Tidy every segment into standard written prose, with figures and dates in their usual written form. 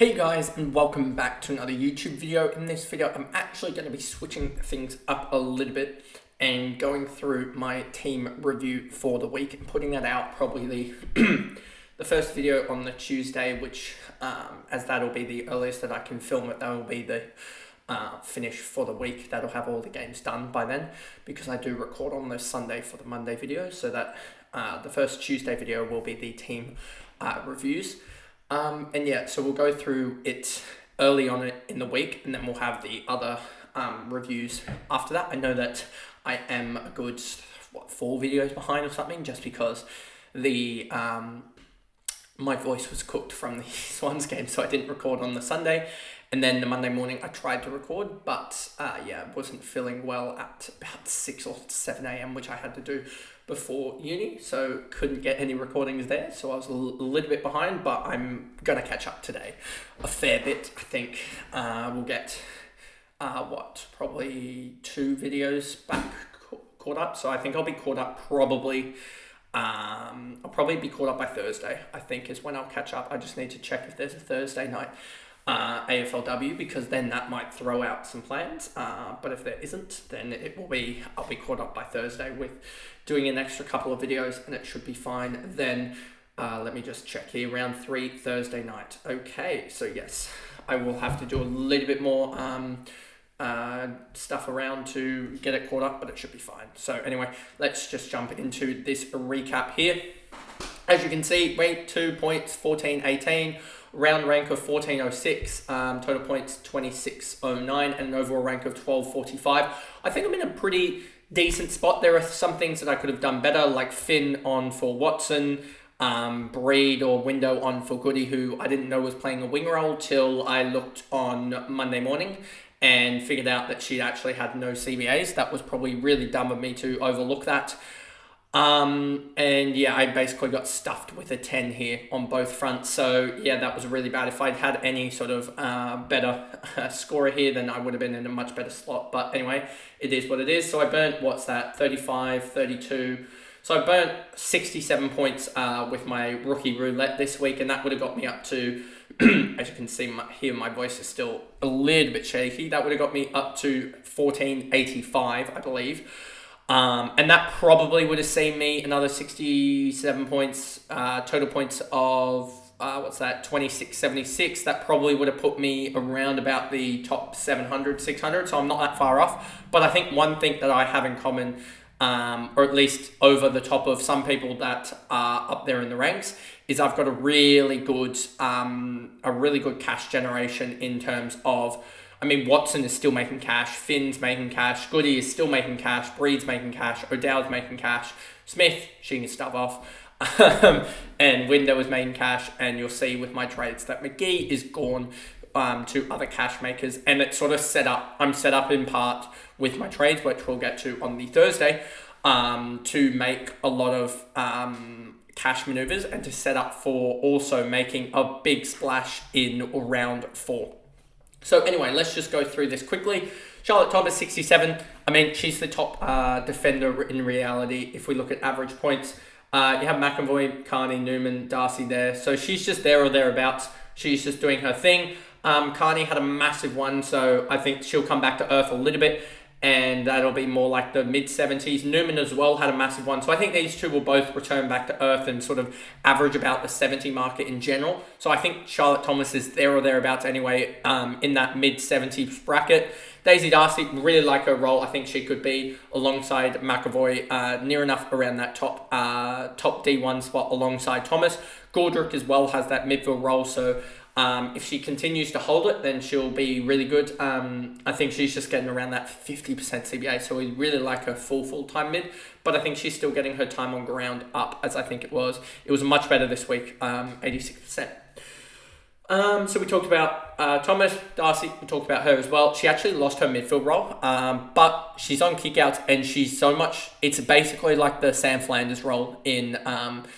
Hey guys, and welcome back to another YouTube video. In this video, I'm actually going to be switching things up a little bit and going through my team review for the week and putting that out probably the first video on the Tuesday, which as that'll be the earliest that I can film it, that will be the finish for the week. That'll have all the games done by then, because I do record on the Sunday for the Monday video, so that the first Tuesday video will be the team reviews. And yeah, so we'll go through it early on in the week, and then we'll have the other reviews after that. I know that I am a good 4 videos behind or something, just because the my voice was cooked from the Swans game, so I didn't record on the Sunday. And then the Monday morning I tried to record, but wasn't feeling well at about 6 or 7 a.m, which I had to do before uni, so couldn't get any recordings there. So I was a little bit behind, but I'm going to catch up today a fair bit. I think we'll get, probably 2 videos back caught up. So I think I'll be caught up probably... I'll probably be caught up by Thursday, I think, is when I'll catch up. I just need to check if there's a Thursday night AFLW, because then that might throw out some plans. But if there isn't, then I'll be caught up by Thursday with doing an extra couple of videos, and it should be fine. Then let me just check here, round 3 Thursday night. Okay, so yes, I will have to do a little bit more stuff around to get it caught up, but it should be fine. So anyway, let's just jump into this recap here. As you can see, rank 2 points 14.18, round rank of 14.06, total points 26.09, and an overall rank of 12.45. I think I'm in a pretty decent spot. There are some things that I could have done better, like Finn on for Watson, Breed or Window on for Goody, who I didn't know was playing a wing role till I looked on Monday morning and figured out that she actually had no CBAs. That was probably really dumb of me to overlook that. And yeah, I basically got stuffed with a 10 here on both fronts. So yeah, that was really bad. If I'd had any sort of better scorer here, then I would have been in a much better slot. But anyway, it is what it is. So I burnt, 35, 32. So I burnt 67 points with my rookie roulette this week, and that would have got me up to, as you can see here, my voice is still a little bit shaky. That would have got me up to 1485, I believe. And that probably would have seen me another 67 points, total points of, 2676. That probably would have put me around about the top 700, 600. So I'm not that far off. But I think one thing that I have in common, or at least over the top of some people that are up there in the ranks, is I've got a really good cash generation in terms of, Watson is still making cash, Finn's making cash, Goody is still making cash, Breed's making cash, O'Dowd's making cash, Smith, she can stuff off, and Window is making cash, and you'll see with my trades that McGee is gone to other cash makers, and it's sort of I'm set up in part with my trades, which we'll get to on the Thursday, to make a lot of cash maneuvers and to set up for also making a big splash in round 4. So anyway, let's just go through this quickly. Charlotte Thomas, 67. She's the top defender in reality. If we look at average points, you have McAvoy, Carney, Newman, Darcy there. So she's just there or thereabouts. She's just doing her thing. Carney had a massive one, so I think she'll come back to earth a little bit, and that'll be more like the mid-70s. Newman as well had a massive one. So I think these two will both return back to earth and sort of average about the 70 market in general. So I think Charlotte Thomas is there or thereabouts anyway, in that mid-70s bracket. Daisy Darcy, really like her role. I think she could be alongside McAvoy, near enough around that top D1 spot alongside Thomas. Gordrick as well has that midfield role, so if she continues to hold it, then she'll be really good. I think she's just getting around that 50% CBA, so we really like her full-time mid, but I think she's still getting her time on ground up, as I think it was. It was much better this week, 86%. So we talked about Thomas, Darcy, we talked about her as well. She actually lost her midfield role, but she's on kickouts, and it's basically like the Sam Flanders role in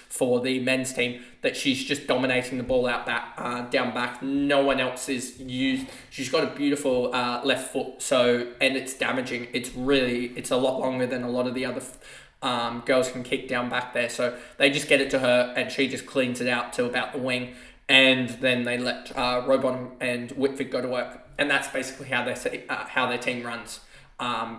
for the men's team, that she's just dominating the ball out back, down back. No one else is used. She's got a beautiful left foot, and it's damaging. It's a lot longer than a lot of the other girls can kick down back there. So they just get it to her, and she just cleans it out to about the wing. and then they let Rowbottom and Whitford go to work, and that's basically how their team runs.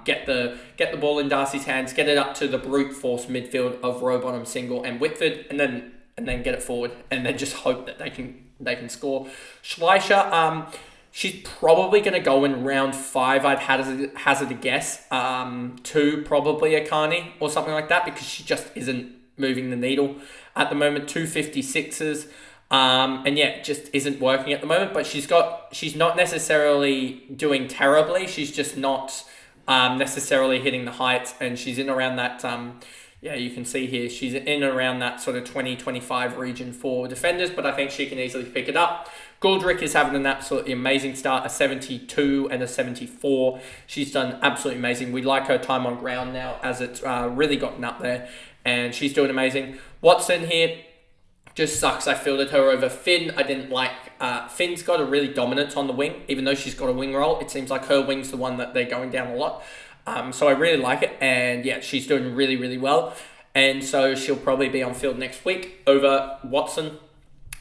Get the ball in Darcy's hands, get it up to the brute force midfield of Rowbottom, Single, and Whitford, and then get it forward, and then just hope that they can score. Schleicher, she's probably going to go in round 5. I'd hazard a guess. 2 probably a Carney or something like that, because she just isn't moving the needle at the moment. 256s. And yeah, it just isn't working at the moment, but she's not necessarily doing terribly. She's just not necessarily hitting the heights, and she's in around that, you can see here, she's in around that sort of 20-25 region for defenders, but I think she can easily pick it up. Goldrick is having an absolutely amazing start, a 72 and a 74. She's done absolutely amazing. We like her time on ground now, as it's really gotten up there, and she's doing amazing. Watson here just sucks. I fielded her over Finn. I didn't like... Finn's got a really dominance on the wing. Even though she's got a wing roll, it seems like her wing's the one that they're going down a lot. So I really like it. And yeah, she's doing really, really well. And so she'll probably be on field next week over Watson.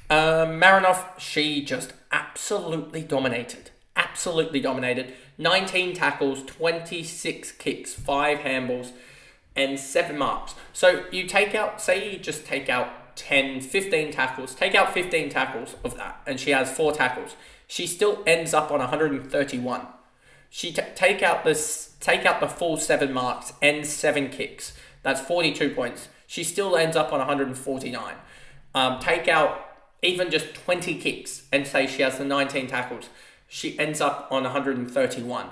Marinoff, she just absolutely dominated. Absolutely dominated. 19 tackles, 26 kicks, 5 handballs, and 7 marks. So you take out... Say you just take out 10, 15 tackles, take out 15 tackles of that, and she has 4 tackles. She still ends up on 131. She take out the full 7 marks and 7 kicks. That's 42 points. She still ends up on 149. Take out even just 20 kicks and say she has the 19 tackles. She ends up on 131.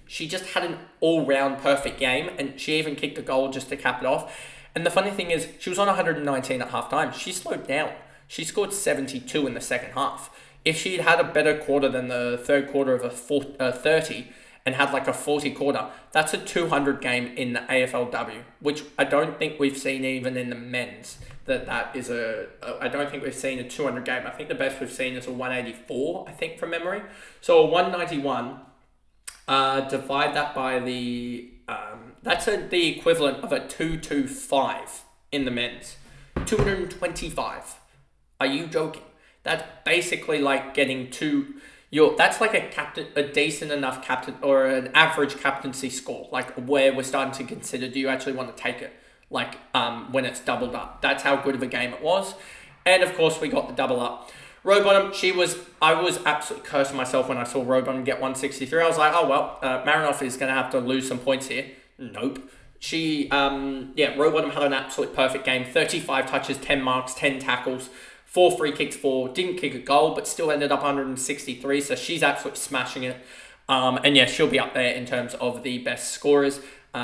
She just had an all-round perfect game, and she even kicked a goal just to cap it off. And the funny thing is, she was on 119 at halftime. She slowed down. She scored 72 in the second half. If she'd had a better quarter than the third quarter of a 30 and had like a 40 quarter, that's a 200 game in the AFLW, which I don't think we've seen even in the men's. I don't think we've seen a 200 game. I think the best we've seen is a 184, I think, from memory. So a 191, divide that by the... that's the equivalent of a 225 in the men's. 225. Are you joking? That's basically like getting that's like a decent enough captain, or an average captaincy score. Like where we're starting to consider, do you actually want to take it? Like when it's doubled up. That's how good of a game it was. And of course we got the double up. Rowbottom, I was absolutely cursing myself when I saw Rowbottom get 163. I was like, oh well, Marinoff is going to have to lose some points here. Nope. Rowbottom had an absolute perfect game. 35 touches, 10 marks, 10 tackles, 4 free kicks, 4. Didn't kick a goal, but still ended up 163. So she's absolutely smashing it. And yeah, she'll be up there in terms of the best scorers.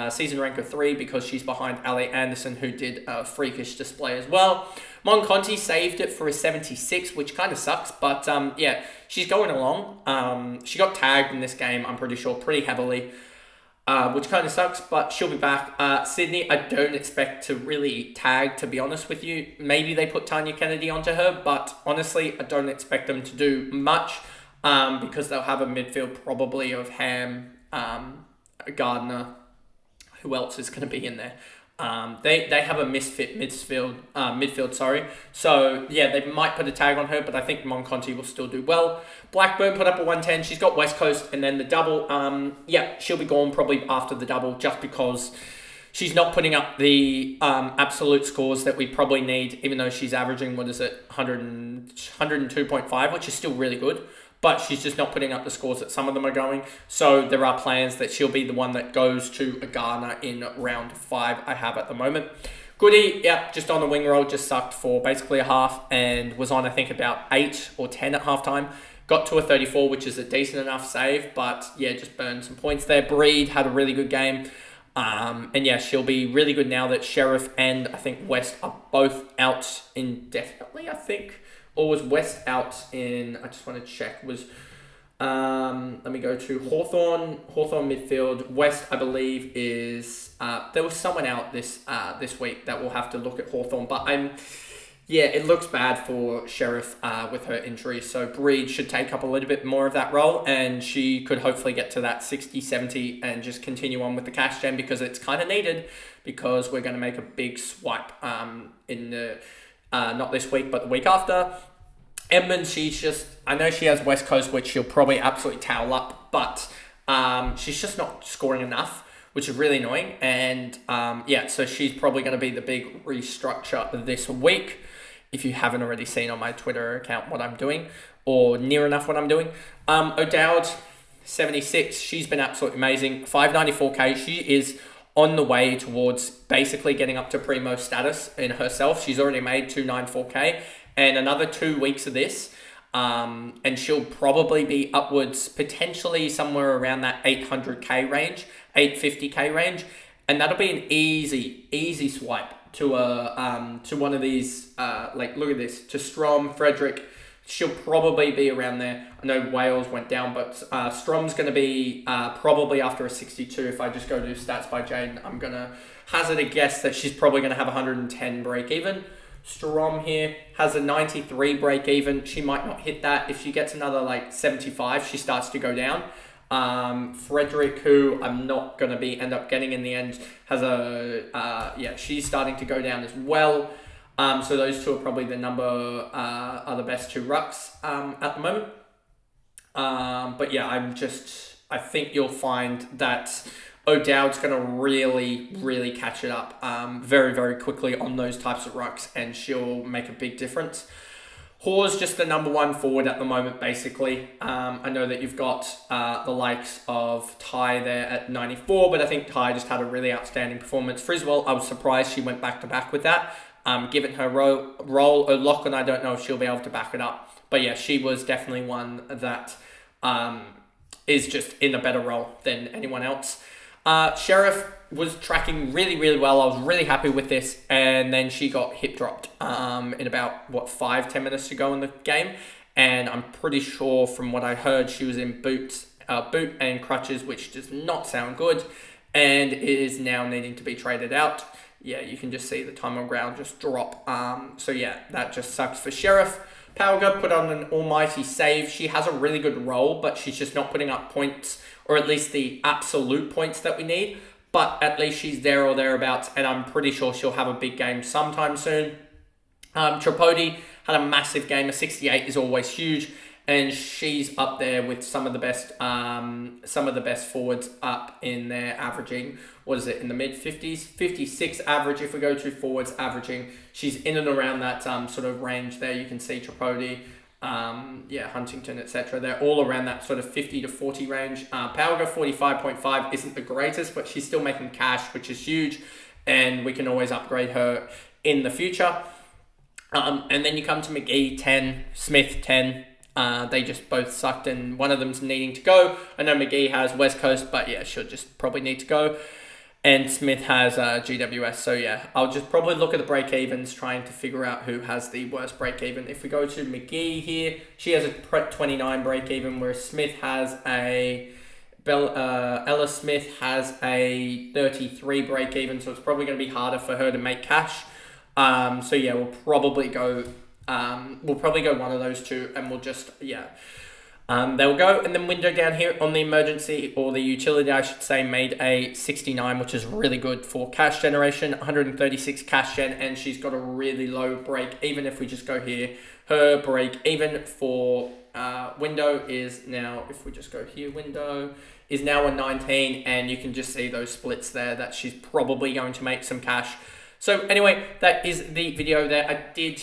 Season ranker 3 because she's behind Ali Anderson, who did a freakish display as well. Monconti saved it for a 76, which kind of sucks, but she's going along. She got tagged in this game, I'm pretty sure, pretty heavily, which kind of sucks, but she'll be back. Sydney, I don't expect to really tag, to be honest with you. Maybe they put Tanya Kennedy onto her, but honestly, I don't expect them to do much because they'll have a midfield probably of Ham, Gardner. Who else is going to be in there? They have a misfit midfield, sorry. So, yeah, they might put a tag on her, but I think Monconti will still do well. Blackburn put up a 110. She's got West Coast and then the double. She'll be gone probably after the double just because she's not putting up the absolute scores that we probably need, even though she's averaging, 102.5, which is still really good. But she's just not putting up the scores that some of them are going. So there are plans that she'll be the one that goes to a Ghana in round 5 I have at the moment. Goody, just on the wing roll, just sucked for basically a half and was on, I think, about 8 or 10 at halftime. Got to a 34, which is a decent enough save, but yeah, just burned some points there. Breed had a really good game. She'll be really good now that Sheriff and I think West are both out indefinitely, I think. Or was West out in... I just want to check. Let me go to Hawthorn midfield. West, I believe, is... there was someone out this week that we'll have to look at Hawthorn. But it looks bad for Sheriff with her injury. So Breed should take up a little bit more of that role. And she could hopefully get to that 60, 70 and just continue on with the cash gem because it's kind of needed. Because we're going to make a big swipe in the... not this week, but the week after. Edmonds, she's just, I know she has West Coast, which she'll probably absolutely towel up, but she's just not scoring enough, which is really annoying. And yeah, so she's probably going to be the big restructure this week. If you haven't already seen on my Twitter account what I'm doing, or near enough what I'm doing. O'Dowd, 76, she's been absolutely amazing. 594k, she is on the way towards basically getting up to primo status in herself. She's already made 294k, and another 2 weeks of this, and she'll probably be upwards, potentially somewhere around that 800k range, 850k range, and that'll be an easy swipe to one of these, like, look at this, to Strom, Frederick. She'll probably be around there. I know Wales went down, but Strom's going to be probably after a 62. If I just go to stats by Jane, I'm going to hazard a guess that she's probably going to have 110 break even. Strom here has a 93 break even. She might not hit that. If she gets another like 75, she starts to go down. Frederick, who I'm not going to end up getting in the end, has a, yeah, she's starting to go down as well. So those two are probably are the best two rucks at the moment. But yeah, I think you'll find that O'Dowd's going to really catch it up very quickly on those types of rucks, and she'll make a big difference. Hoare's just the number one forward at the moment, basically. I know that you've got the likes of Ty there at 94, but I think Ty just had a really outstanding performance. Friswell, I was surprised she went back-to-back with that. Given her role, O'Loughlin, I don't know if she'll be able to back it up. But yeah, she was definitely one that is just in a better role than anyone else. Sheriff was tracking really well. I was really happy with this, and then she got hip dropped in about 5-10 minutes to go in the game, and I'm pretty sure from what I heard she was in boot and crutches, which does not sound good, and is now needing to be traded out. Yeah, you can just see the time on ground just drop. So yeah, that just sucks for Sheriff. Pauga put on an almighty save. She has a really good role, but she's just not putting up points, or at least the absolute points that we need. But at least she's there or thereabouts, and I'm pretty sure she'll have a big game sometime soon. Tripodi had a massive game. A 68 is always huge, and she's up there with some of the best forwards up in there, averaging, what is it, in the mid-50s? 56 average if we go to forwards averaging. She's in and around that sort of range there. You can see Tripodi, Huntington, etc. They're all around that sort of 50 to 40 range. Pauga 45.5 isn't the greatest, but she's still making cash, which is huge, and we can always upgrade her in the future. And then you come to McGee, 10, Smith, 10. They just both sucked, and one of them's needing to go. I know McGee has West Coast, but yeah, she'll just probably need to go. And Smith has GWS, so yeah, I'll just probably look at the break-evens, trying to figure out who has the worst break-even. If we go to McGee here, she has a 29 break-even, whereas Smith has Ella Smith has a 33 break-even, so it's probably going to be harder for her to make cash. So yeah, we'll probably go one of those two, and we'll just, they will go. And then Window down here on the emergency, or the utility, I should say, made a 69, which is really good for cash generation, 136 cash gen, and she's got a really low break. Even if we just go here, her break even for Window is now, if we just go here, Window is now a 19, and you can just see those splits there that she's probably going to make some cash. So anyway, that is the video there. I did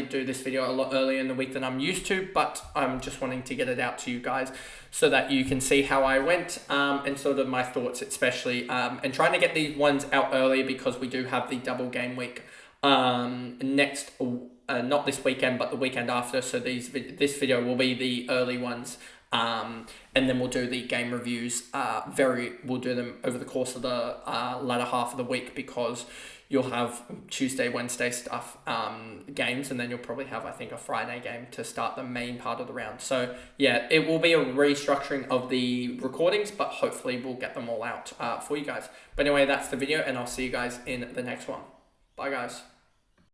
do this video a lot earlier in the week than I'm used to, but I'm just wanting to get it out to you guys so that you can see how I went, and sort of my thoughts especially, and trying to get these ones out early because we do have the double game week next, not this weekend, but the weekend after. So this video will be the early ones. And then we'll do the game reviews. We'll do them over the course of the latter half of the week, because you'll have Tuesday, Wednesday stuff, games, and then you'll probably have, I think, a Friday game to start the main part of the round. So yeah, it will be a restructuring of the recordings, but hopefully we'll get them all out for you guys. But anyway, that's the video, and I'll see you guys in the next one. Bye, guys.